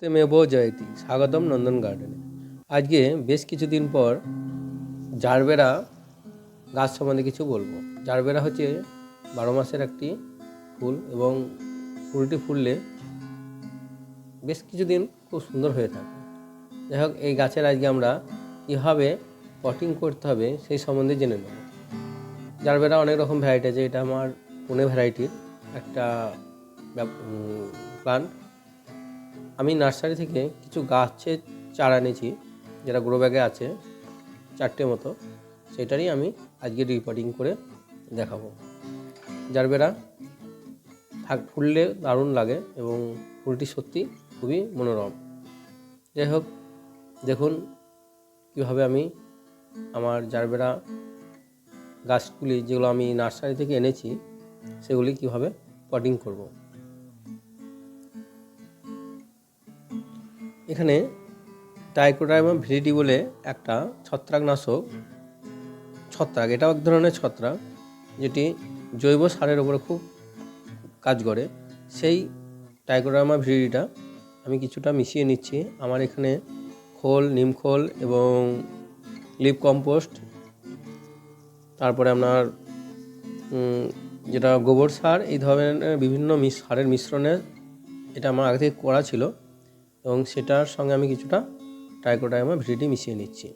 সত্যমেব জয়তি। স্বাগতম নন্দন গার্ডেনে। আজকে বেশ কিছুদিন পর জারবেরা গাছ সম্বন্ধে কিছু বলবো। জারবেরা হচ্ছে 12 মাসের একটি ফুল এবং ফুলটি ফুললে বেশ কিছুদিন খুব সুন্দর হয়ে থাকে। যাই হোক, এই গাছের আজকে আমরা কীভাবে পটিং করতে হবে সেই সম্বন্ধে জেনে নেব। জারবেরা অনেক রকম ভ্যারাইটি আছে। এটা আমার পুনে ভ্যারাইটির একটা প্লান্ট। আমি নার্সারি থেকে কিছু গাছের চারা এনেছি, যেটা গ্রো ব্যাগে আছে 4টে মতো। সেটারই আমি আজকে রিপোর্টিং করে দেখাবো। জারবেরা ফুললে দারুণ লাগে এবং ফুলটি সত্যি খুবই মনোরম। যাই হোক, দেখুন কীভাবে আমি আমার জারবেরা গাছগুলি, যেগুলো আমি নার্সারি থেকে এনেছি, সেগুলি কীভাবে পটিং করব। এখানে ট্রাইকোডার্মা ভিরিডি বলে একটা ছত্রাকনাশক, এটা এক ধরনের ছত্রাক যেটি জৈব সারের উপরে খুব কাজ করে। সেই ট্রাইকোডার্মা ভিরিডিটা আমি কিছুটা মিশিয়ে নিচ্ছি। আমার এখানে খোল, নিম খোল এবং লিভ কম্পোস্ট, তারপরে আপনার যেটা গোবর সার, এই ধরনের বিভিন্ন সারের মিশ্রণে এটা আমার আগে থেকে করা ছিল এবং সেটার সঙ্গে আমি কিছুটা ট্রাইকোডার্মা ভিরিডি মিশিয়ে নিচ্ছি,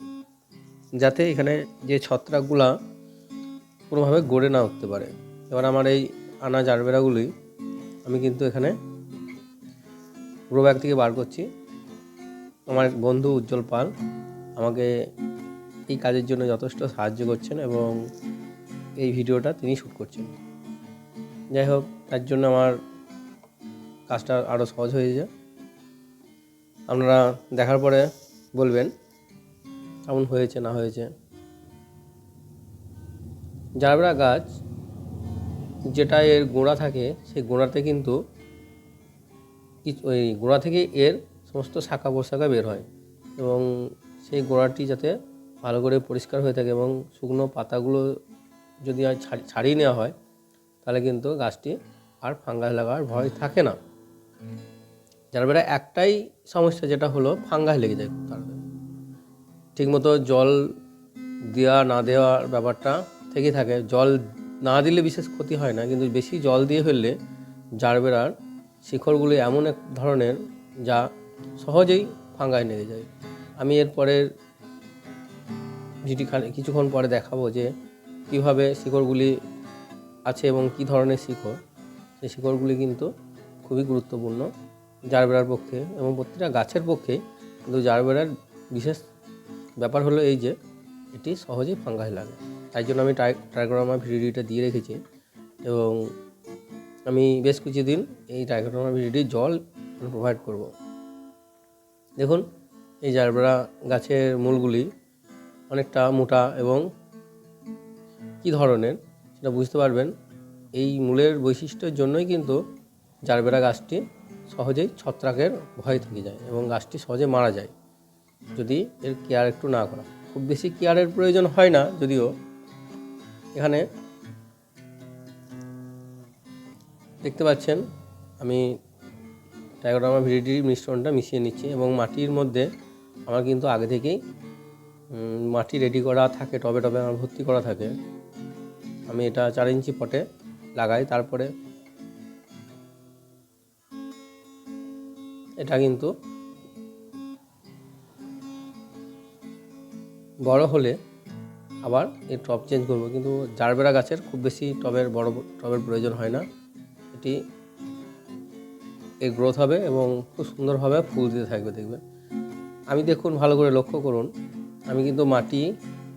যাতে এখানে যে ছত্রাকগুলা কোনোভাবে গড়ে না উঠতে পারে। এবার আমার এই আনা জারবেরাগুলি আমি কিন্তু এখানে গ্রো ব্যাগ থেকে বার করছি। আমার বন্ধু উজ্জ্বল পাল আমাকে এই কাজের জন্য যথেষ্ট সাহায্য করছেন এবং এই ভিডিওটা তিনি শ্যুট করছেন। যাই হোক, তার জন্য আমার কাজটা আরও সহজ হয়ে যায়। আপনারা দেখার পরে বলবেন কেমন হয়েছে না হয়েছে। জারবেরা গাছ যেটা এর গোড়া থাকে, সেই গোড়াতে কিন্তু ওই গোড়া থেকে এর সমস্ত শাখা প্রশাখা বের হয় এবং সেই গোড়াটি যাতে ভালো করে পরিষ্কার হয়ে থাকে এবং শুকনো পাতাগুলো যদি ছাড়িয়ে নেওয়া হয়, তাহলে কিন্তু গাছটি আর ফাঙ্গাস লাগার ভয় থাকে না। জারবেরা একটাই সমস্যা, যেটা হলো ফাঙ্গাস লেগে যায় খুব তাড়াতাড়ি। ঠিকমতো জল দেওয়া না দেওয়ার ব্যাপারটা থেকে থাকে। জল না দিলে বিশেষ ক্ষতি হয় না, কিন্তু বেশি জল দিয়ে ফেললে জারবেরার শিকড়গুলি এমন এক ধরনের যা সহজেই ফাঙ্গাস লেগে যায়। আমি এর পরের কিছুক্ষণ পরে দেখাবো যে কীভাবে শিকড়গুলি আছে এবং কী ধরনের শিকড়। সেই শিকড়গুলি কিন্তু খুবই গুরুত্বপূর্ণ জারবেরার পক্ষে এবং প্রত্যেকটা গাছের পক্ষে। কিন্তু জারবেরার বিশেষ ব্যাপার হলো এই যে এটি সহজেই ফাঙ্গাস লাগে। তাই জন্য আমি ট্রাইকোডার্মা ভিরিডিটা দিয়ে রেখেছি এবং আমি বেশ কিছুদিন এই ট্রাইকোডার্মা ভিরিডির জল প্রোভাইড করব। দেখুন, এই জারবেরা গাছের মূলগুলি অনেকটা মোটা এবং কী ধরনের সেটা বুঝতে পারবেন। এই মূলের বৈশিষ্ট্যের জন্যই কিন্তু জারবেরা গাছটি সহজেই ছত্রাকের ভয় থেকে যায় এবং গাছটি সহজে মারা যায় যদি এর কেয়ার একটু না করা। খুব বেশি কেয়ারের প্রয়োজন হয় না, যদিও এখানে দেখতে পাচ্ছেন আমি ট্রাইকোডার্মা ভিরিডির মিশ্রণটা মিশিয়ে নিচ্ছি এবং মাটির মধ্যে আমার কিন্তু আগে থেকেই মাটি রেডি করা থাকে, টবে টবে আমার ভর্তি করা থাকে। আমি এটা 4 ইঞ্চি পটে লাগাই। তারপরে এটা কিন্তু বড় হলে আবার এর টব চেঞ্জ করব, কিন্তু জারবেরা গাছের খুব বেশি বড় টবের প্রয়োজন হয় না। এটি এর গ্রোথ হবে এবং খুব সুন্দরভাবে ফুল দিতে থাকবে, দেখবেন। আমি দেখুন, ভালো করে লক্ষ্য করুন, আমি কিন্তু মাটি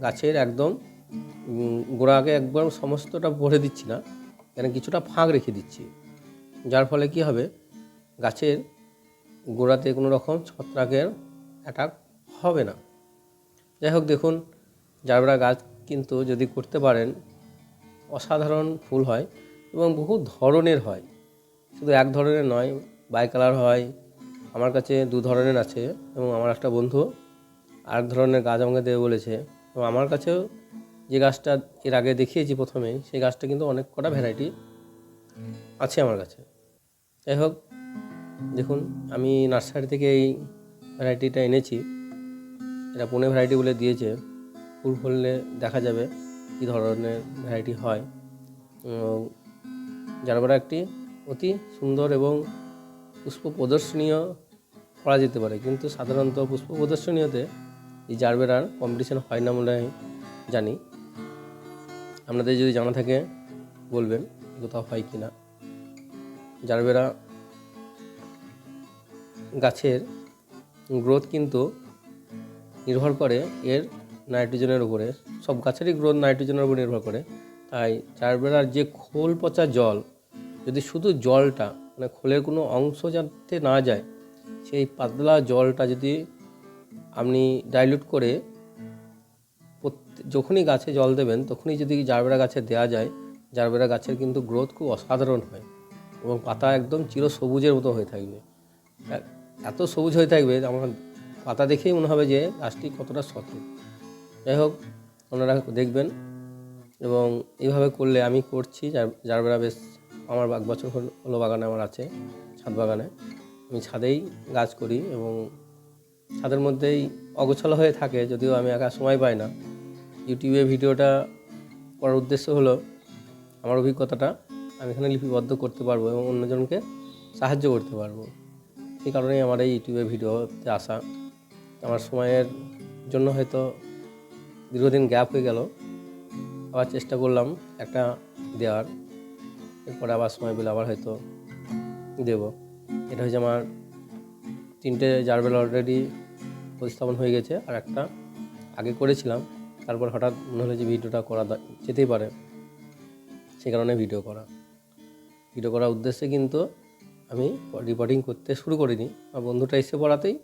গাছের একদম গোড়াকে একবার সমস্তটা ভরে দিচ্ছি না, এখানে কিছুটা ফাঁক রেখে দিচ্ছি, যার ফলে কি হবে, গাছের গোড়াতে কোনো রকম ছত্রাকের অ্যাটাক হবে না। যাই হোক, দেখুন, জারবেরা গাছ কিন্তু যদি করতে পারেন অসাধারণ ফুল হয় এবং বহু ধরনের হয়, শুধু এক ধরনের নয়, বাই কালার হয়। আমার কাছে 2 ধরনের আছে এবং আমার একটা বন্ধু আরেক ধরনের গাছ আমাকে দেবে বলেছে। এবং আমার কাছেও যে গাছটা এর আগে দেখিয়েছি প্রথমেই, সেই গাছটা কিন্তু অনেক কটা ভ্যারাইটি আছে আমার কাছে। যাই হোক, দেখুন আমি নার্সারি থেকে এই ভ্যারাইটিটা এনেছি। এটা পুনে ভ্যারাইটি বলে দিয়েছে। ফুল ফললে দেখা যাবে কী ধরনের ভ্যারাইটি হয়। জারবেরা একটি অতি সুন্দর এবং পুষ্প প্রদর্শনীয় করা যেতে পারে, কিন্তু সাধারণত পুষ্প প্রদর্শনীয়তে এই জারবেরার কম্পিটিশন হয় না বলে আমি জানি। আপনাদের যদি জানা থাকে বলবেন কোথাও হয় কি না। জারবেরা গাছের গ্রোথ কিন্তু নির্ভর করে এর নাইট্রোজেনের উপরে। সব গাছেরই গ্রোথ নাইট্রোজেনের উপর নির্ভর করে। তাই জারবেরার যে খোল পচা জল, যদি শুধু জলটা মানে খোলের কোনো অংশ যাতে না যায়, সেই পাতলা জলটা যদি আপনি ডাইলুট করে যখনই গাছে জল দেবেন তখনই যদি জারবেরা গাছে দেওয়া যায়, জারবেরা গাছের কিন্তু গ্রোথ খুব অসাধারণ হয় এবং পাতা একদম চিরসবুজের মতো হয়ে থাকবে। এত সবুজ হয়ে থাকবে আমার পাতা দেখেই মনে হবে যে গাছটি কতটা সতেজ। যাই হোক, আপনারা দেখবেন এবং এইভাবে করলে আমি করছি। জারবেরা বেশ আমার 1 বছর হলো বাগানে আমার আছে, ছাদ বাগানে। আমি ছাদেই গাছ করি এবং ছাদের মধ্যেই অগোছালো হয়ে থাকে, যদিও আমি একা সময় পাই না। ইউটিউবে ভিডিওটা করার উদ্দেশ্য হলো আমার অভিজ্ঞতাটা আমি এখানে লিপিবদ্ধ করতে পারবো এবং অন্যজনকে সাহায্য করতে পারবো। এই কারণেই আমার এই ইউটিউবে ভিডিওতে আসা। আমার সময়ের জন্য হয়তো দীর্ঘদিন গ্যাপ হয়ে গেল, আবার চেষ্টা করলাম একটা দেওয়ার। এরপরে আবার সময় পেলে আবার হয়তো দেব। এটা হচ্ছে আমার 3টে জারবেরা অলরেডি প্রতিস্থাপন হয়ে গেছে, আর একটা আগে করেছিলাম। তারপর হঠাৎ মনে হলো যে ভিডিওটা করা যেতেই পারে, সেই কারণে ভিডিও করার উদ্দেশ্যে কিন্তু আমি রিপোর্টিং করতে শুরু করিনি। আমার বন্ধুটা এসে পড়াতেই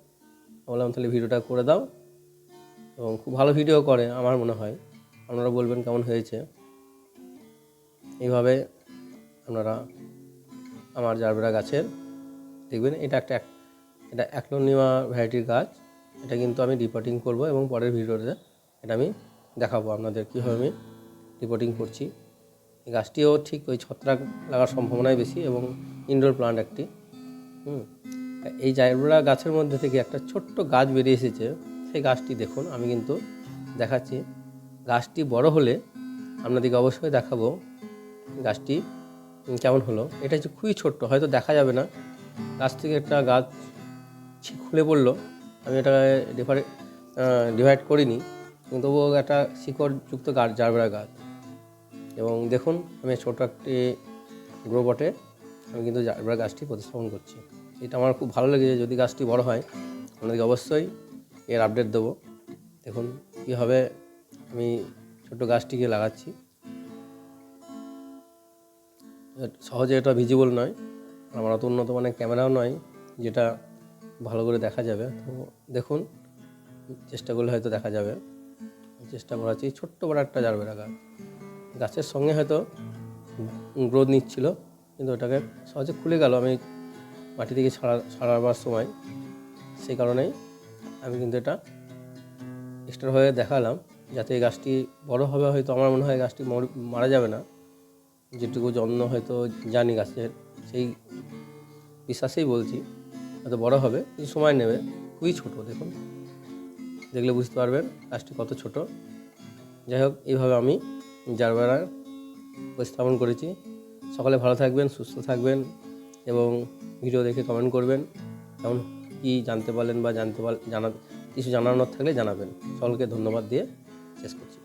বললাম তাহলে ভিডিওটা করে দাও, এবং খুব ভালো ভিডিও করে আমার মনে হয়। আপনারা বলবেন কেমন হয়েছে। এইভাবে আপনারা আমার জারবেরা গাছের দেখবেন। এটা অ্যাগ্লোনিমা ভ্যারাইটির গাছ। এটা কিন্তু আমি রিপোর্টিং করব এবং পরের ভিডিওতে এটা আমি দেখাবো আপনাদের কীভাবে আমি রিপোর্টিং করছি। এই গাছটিও ঠিক ওই ছত্রাক লাগার সম্ভাবনাই বেশি এবং ইনডোর প্লান্ট একটি। এই জারবেরা গাছের মধ্যে থেকে একটা ছোট্ট গাছ বেরিয়ে এসেছে। সেই গাছটি দেখুন, আমি কিন্তু দেখাচ্ছি। গাছটি বড় হলে আপনাদেরকে অবশ্যই দেখাবো গাছটি কেমন হলো। এটা হচ্ছে খুবই ছোট্ট, হয়তো দেখা যাবে না। গাছ থেকে একটা গাছ খুলে পড়লো, আমি এটা ডিভাইড করিনি, কিন্তু তবুও একটা শিকড়যুক্ত গাছ, জারবেরা গাছ। এবং দেখুন আমি ছোটো একটি গ্রো পটে আমি কিন্তু জারবেরা গাছটি প্রতিস্থাপন করছি। এটা আমার খুব ভালো লেগেছে। যদি গাছটি বড় হয় আপনাদেরকে অবশ্যই এর আপডেট দেবো। দেখুন কীভাবে আমি ছোটো গাছটিকে লাগাচ্ছি। সহজে এটা ভিজিবল নয়, আমার অত উন্নত মানের ক্যামেরাও নয় যেটা ভালো করে দেখা যাবে। তো দেখুন, চেষ্টা করলে হয়তো দেখা যাবে। চেষ্টা করাচ্ছি ছোট্ট বড় একটা জারবেরা গাছের সঙ্গে হয়তো গ্রোথ নিচ্ছিল, কিন্তু ওটাকে সহজে খুলে গেল আমি মাটি থেকে ছাড়াবার সময়। সেই কারণেই আমি কিন্তু এটা এক্সট্রাভাবে দেখালাম, যাতে এই গাছটি বড় হবে। হয়তো আমার মনে হয় গাছটি মারা যাবে না, যেটুকু যত্ন হয়তো জানি গাছের, সেই বিশ্বাসেই বলছি হয়তো বড় হবে, কিছু সময় নেবে। খুবই ছোটো, দেখুন, দেখলে বুঝতে পারবেন গাছটি কত ছোট। যাই হোক, এইভাবে আমি জারবেরা উপস্থাপন করেছি। সকলে ভালো থাকবেন, সুস্থ থাকবেন এবং ভিডিও দেখে কমেন্ট করবেন কেমন কী জানতে পারলেন বা কিছু জানানোর থাকলে জানাবেন। সকলকে ধন্যবাদ দিয়ে শেষ করছি।